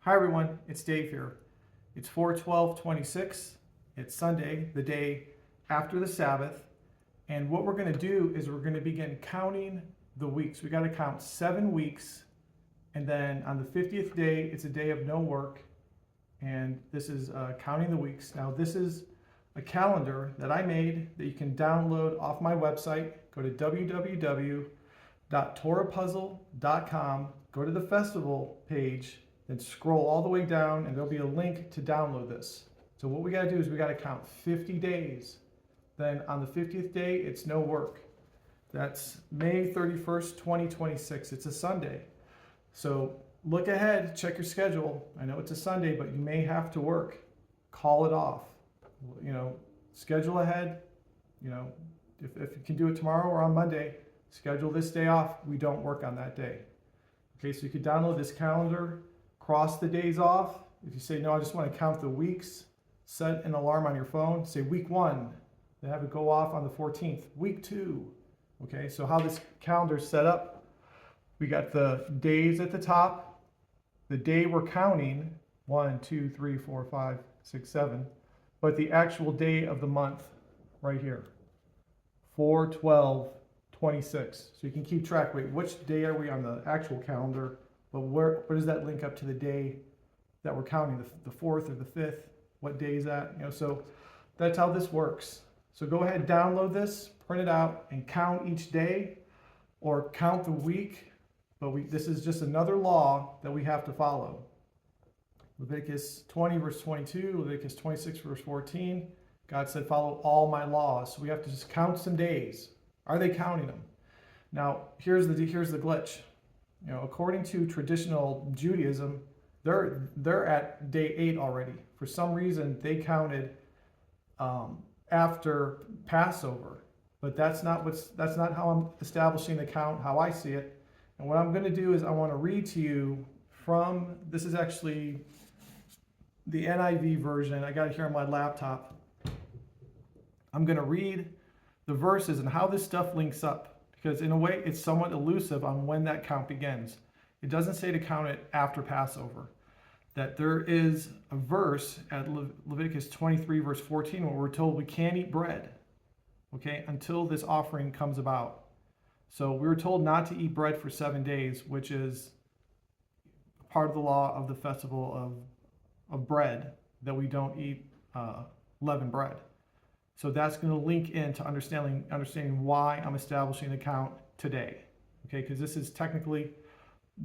Hi everyone, it's Dave here. It's 4/12/26. It's Sunday, the day after the Sabbath. And what we're going to do is we're going to begin counting the weeks. We got to count 7 weeks. And then on the 50th day, it's a day of no work. And this is counting the weeks. Now this is a calendar that I made that you can download off my website. Go to www.torahpuzzle.com. Go to the festival page. Then scroll all the way down and there'll be a link to download this. So what we got to do is we got to count 50 days. Then on the 50th day, it's no work. That's May 31st, 2026. It's a Sunday. So look ahead, check your schedule. I know it's a Sunday, but you may have to work. Call it off. Schedule ahead. If you can do it tomorrow or on Monday, schedule this day off. We don't work on that day. Okay, so you can download this calendar. Cross the days off. If you say, no, I just want to count the weeks, set an alarm on your phone. Say week 1, then have it go off on the 14th. Week 2. Okay, so how this calendar is set up, we got the days at the top. The day we're counting, 1, 2, 3, 4, 5, 6, 7. But the actual day of the month right here, 4/12/26. So you can keep track. Wait, which day are we on the actual calendar? But where does that link up to the day that we're counting, the 4th or the 5th? What day is that? So that's how this works. So go ahead, download this, print it out, and count each day or count the week. But this is just another law that we have to follow. Leviticus 20, verse 22, Leviticus 26, verse 14. God said, follow all my laws. So we have to just count some days. Are they counting them? Now, here's the glitch. According to traditional Judaism, they're at day 8 already. For some reason, they counted after Passover, but that's not how I'm establishing the count, how I see it. And what I'm going to do is I want to read to you from, this is actually the NIV version. I got it here on my laptop. I'm going to read the verses and how this stuff links up. Because in a way, it's somewhat elusive on when that count begins. It doesn't say to count it after Passover. That there is a verse at Leviticus 23, verse 14, where we're told we can't eat bread, okay, until this offering comes about. So we were told not to eat bread for 7 days, which is part of the law of the festival of bread, that we don't eat leavened bread. So that's going to link into understanding why I'm establishing the count today. Okay, because this is technically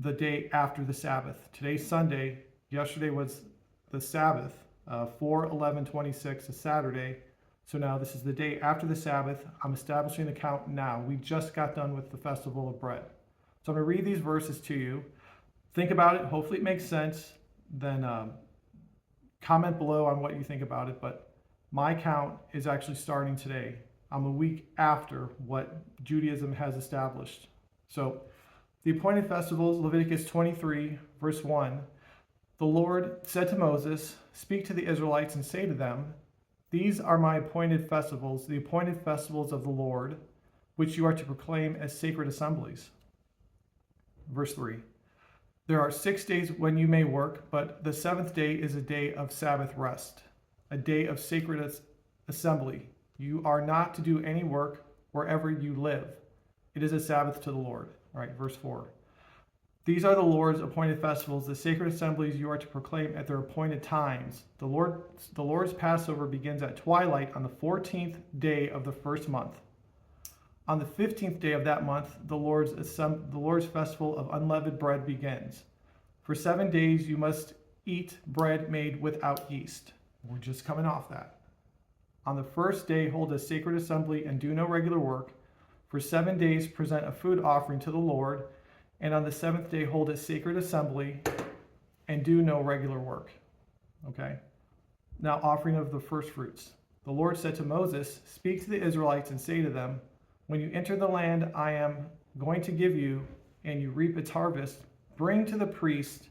the day after the Sabbath. Today's Sunday. Yesterday was the Sabbath, 4/11/26, a Saturday. So now this is the day after the Sabbath. I'm establishing the count now. We just got done with the Festival of Bread. So I'm going to read these verses to you. Think about it. Hopefully it makes sense. Then comment below on what you think about it. But my count is actually starting today. I'm a week after what Judaism has established. So the appointed festivals, Leviticus 23, verse 1. The Lord said to Moses, speak to the Israelites and say to them, these are my appointed festivals, the appointed festivals of the Lord, which you are to proclaim as sacred assemblies. Verse 3. There are 6 days when you may work, but the 7th day is a day of Sabbath rest, a day of sacred assembly. You are not to do any work wherever you live. It is a Sabbath to the Lord. All right, verse 4. These are the Lord's appointed festivals, the sacred assemblies you are to proclaim at their appointed times. The Lord's Passover begins at twilight on the 14th day of the first month. On the 15th day of that month, the Lord's festival of unleavened bread begins. For 7 days you must eat bread made without yeast. We're just coming off that. On the first day, hold a sacred assembly and do no regular work. For 7 days, present a food offering to the Lord. And on the 7th day, hold a sacred assembly and do no regular work. Okay? Now, offering of the first fruits. The Lord said to Moses, speak to the Israelites and say to them, when you enter the land I am going to give you, and you reap its harvest, bring to the priest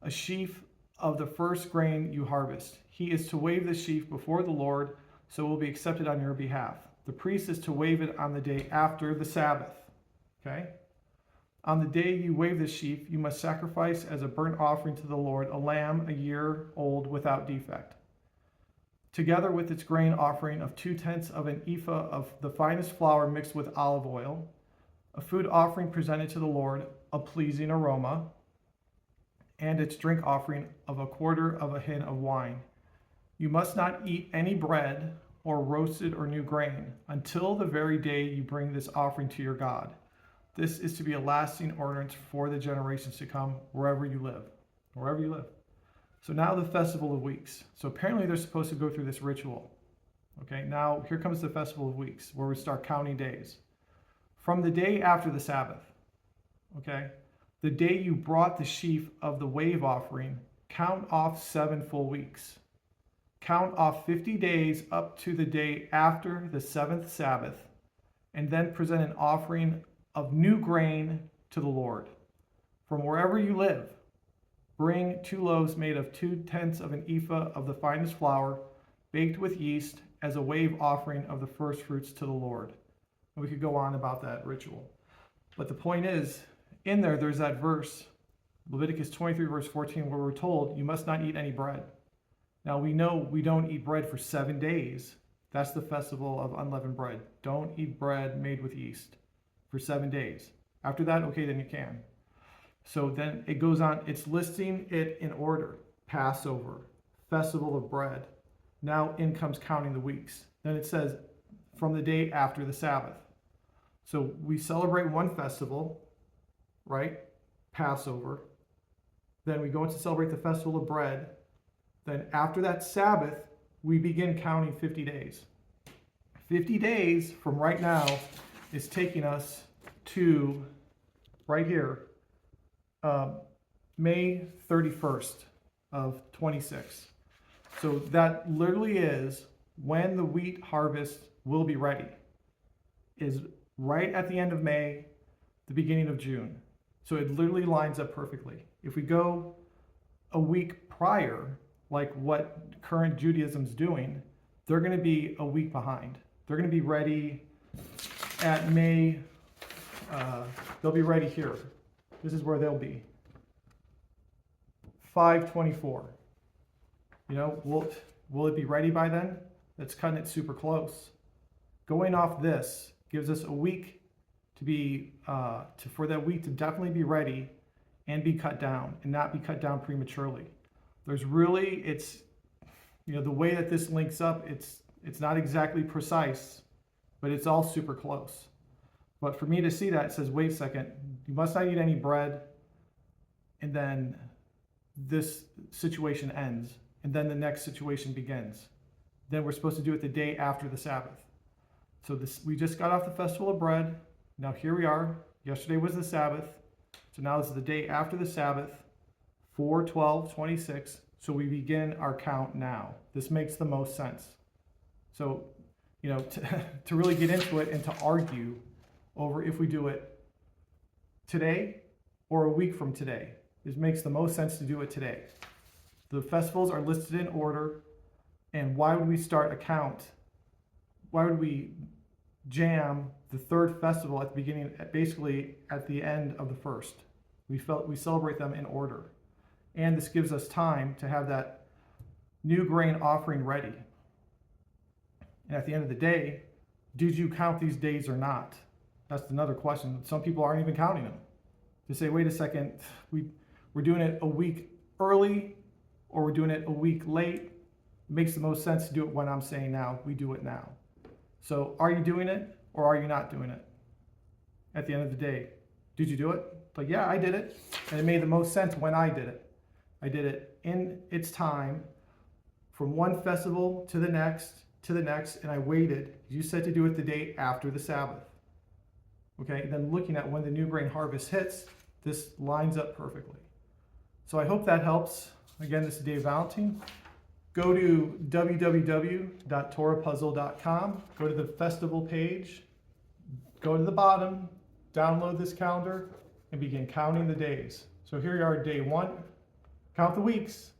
a sheaf of the first grain you harvest. He is to wave the sheaf before the Lord, so it will be accepted on your behalf. The priest is to wave it on the day after the Sabbath. Okay? On the day you wave the sheaf, you must sacrifice as a burnt offering to the Lord a lamb a year old without defect, together with its grain offering of 2/10 of an ephah of the finest flour mixed with olive oil, a food offering presented to the Lord, a pleasing aroma, and its drink offering of 1/4 of a hin of wine. You must not eat any bread or roasted or new grain until the very day you bring this offering to your God. This is to be a lasting ordinance for the generations to come, wherever you live. Wherever you live. So now the Festival of Weeks. So apparently they're supposed to go through this ritual. Okay, now here comes the Festival of Weeks, where we start counting days. From the day after the Sabbath, okay, the day you brought the sheaf of the wave offering, count off 7 full weeks. Count off 50 days up to the day after the 7th Sabbath, and then present an offering of new grain to the Lord. From wherever you live, bring 2 loaves made of 2/10 of an ephah of the finest flour, baked with yeast, as a wave offering of the first fruits to the Lord. And we could go on about that ritual. But the point is, in there's that verse, Leviticus 23, verse 14, where we're told, you must not eat any bread. Now we know we don't eat bread for 7 days. That's the festival of unleavened bread. Don't eat bread made with yeast for 7 days. After that, okay, then you can. So then it goes on, it's listing it in order. Passover, Festival of Bread. Now in comes counting the weeks. Then it says from the day after the Sabbath. So we celebrate one festival, right? Passover. Then we go in to celebrate the Festival of Bread. Then after that Sabbath, we begin counting 50 days. 50 days from right now is taking us to right here, May 31st of 26. So that literally is when the wheat harvest will be ready, is right at the end of May, the beginning of June. So it literally lines up perfectly. If we go a week prior, like what current Judaism's doing, they're going to be a week behind. They're going to be ready at May, they'll be ready here. This is where they'll be. 5/24. You know, will it be ready by then? That's cutting it super close. Going off this gives us a week to be, for that wheat to definitely be ready and be cut down and not be cut down prematurely. There's really, it's, you know, the way that this links up, it's not exactly precise, but it's all super close. But for me to see that, it says, wait a second, you must not eat any bread, and then this situation ends, and then the next situation begins. Then we're supposed to do it the day after the Sabbath. So we just got off the Festival of Bread. Now here we are. Yesterday was the Sabbath. So now this is the day after the Sabbath, 4/12/26. So we begin our count now. This makes the most sense. So, you know, to really get into it and to argue over if we do it today or a week from today, it makes the most sense to do it today. The festivals are listed in order, and why would we start a count? Why would we jam the third festival at the beginning, basically at the end of the first? We celebrate them in order. And this gives us time to have that new grain offering ready. And at the end of the day, did you count these days or not? That's another question. Some people aren't even counting them. They say, wait a second, we're doing it a week early or we're doing it a week late. It makes the most sense to do it when I'm saying now. We do it now. So are you doing it or are you not doing it? At the end of the day, did you do it? Like, yeah, I did it. And it made the most sense when I did it. I did it in its time from one festival to the next, and I waited. You said to do it the day after the Sabbath. Okay, and then looking at when the new grain harvest hits, this lines up perfectly. So I hope that helps. Again, this is Dave Valentine. Go to www.torahpuzzle.com, go to the festival page, go to the bottom, download this calendar, and begin counting the days. So here you are, day 1. Count the weeks.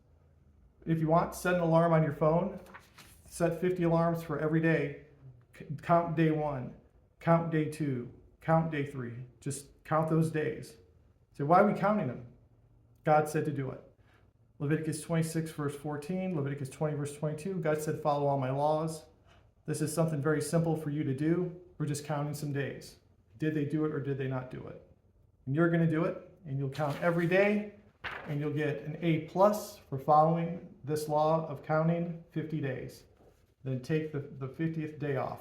If you want, set an alarm on your phone. Set 50 alarms for every day. Count day 1, count day 2, count day 3. Just count those days. So why are we counting them? God said to do it. Leviticus 26, verse 14, Leviticus 20, verse 22, God said, follow all my laws. This is something very simple for you to do. We're just counting some days. Did they do it or did they not do it? And you're going to do it, and you'll count every day, and you'll get an A+ for following this law of counting 50 days. Then take the 50th day off.